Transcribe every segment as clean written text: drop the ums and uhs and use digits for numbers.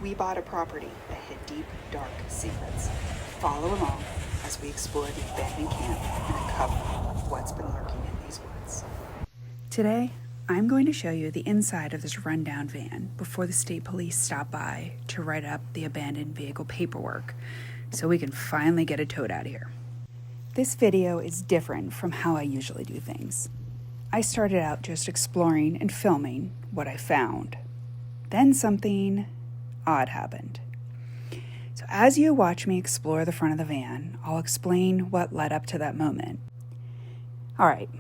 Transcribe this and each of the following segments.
we bought a property that hid deep, dark secrets. Follow along as we explore the abandoned camp and uncover what's been lurking in these woods. Today, I'm going to show you the inside of this rundown van before the state police stop by to write up the abandoned vehicle paperwork so we can finally get it towed out of here. This video is different from how I usually do things. I started out just exploring and filming what I found. Then something odd happened. So as you watch me explore the front of the van, I'll explain what led up to that moment. All right,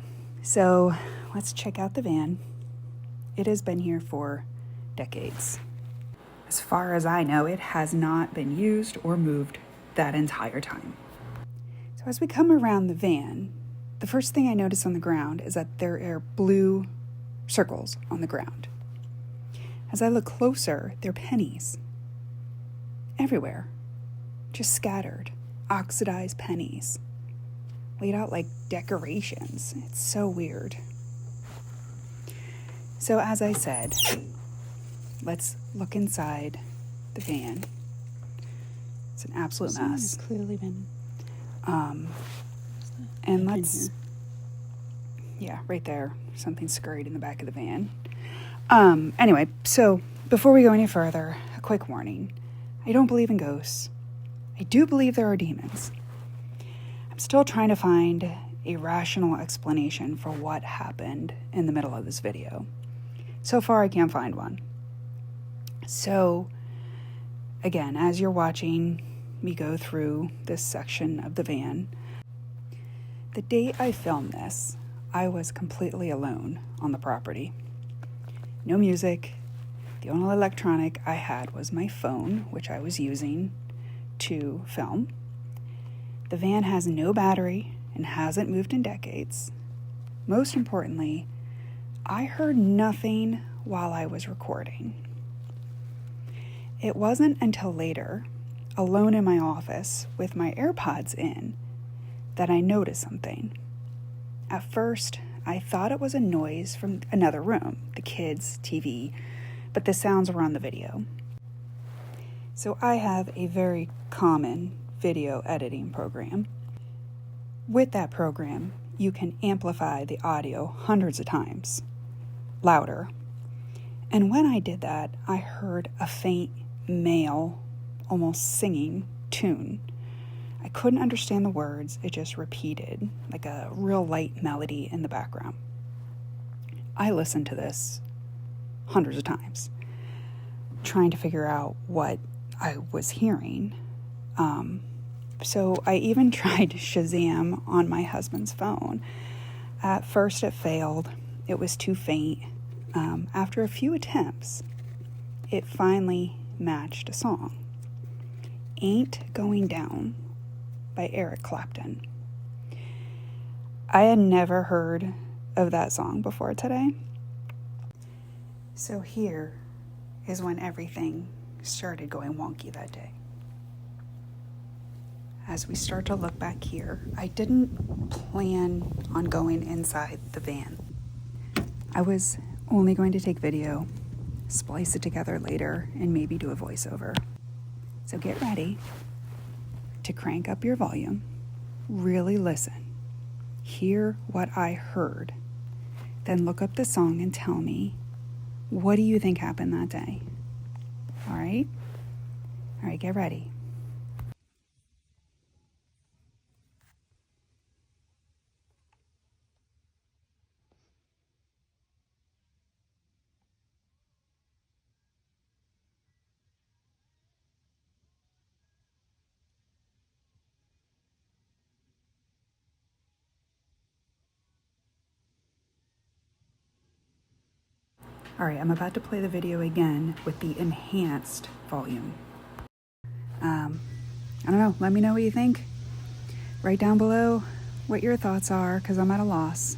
so let's check out the van. It has been here for decades. As far as I know, it has not been used or moved that entire time. So as we come around the van, the first thing I notice on the ground is that there are blue circles on the ground. As I look closer, they're pennies. Everywhere. Just scattered, oxidized pennies. Laid out like decorations. It's so weird. So as I said, let's look inside the van. It's an absolute mess. Clearly been. And let's, yeah, right there, something scurried in the back of the van. Anyway, so before we go any further, a quick warning. I don't believe in ghosts. I do believe there are demons. I'm still trying to find a rational explanation for what happened in the middle of this video. So far, I can't find one. So, again, as you're watching me go through this section of the van, the day I filmed this, I was completely alone on the property. No music. The only electronic I had was my phone, which I was using to film. The van has no battery and hasn't moved in decades. Most importantly, I heard nothing while I was recording. It wasn't until later, alone in my office with my AirPods in, that I noticed something. At first, I thought it was a noise from another room, the kids' TV, but the sounds were on the video. So I have a very common video editing program. With that program, you can amplify the audio hundreds of times, louder. And when I did that, I heard a faint male, almost singing tune. I couldn't understand the words, it just repeated like a real light melody in the background. I listened to this hundreds of times, trying to figure out what I was hearing. So I even tried Shazam on my husband's phone. At first it failed. It was too faint. After a few attempts, it finally matched a song. Ain't Going Down by Eric Clapton. I had never heard of that song before today. So here is when everything started going wonky that day. As we start to look back here, I didn't plan on going inside the van. I was only going to take video, splice it together later, and maybe do a voiceover. So get ready to crank up your volume, really listen, hear what I heard, then look up the song and tell me, what do you think happened that day? All right? All right, get ready. All right, I'm about to play the video again with the enhanced volume. I don't know, let me know what you think. Write down below what your thoughts are, because I'm at a loss.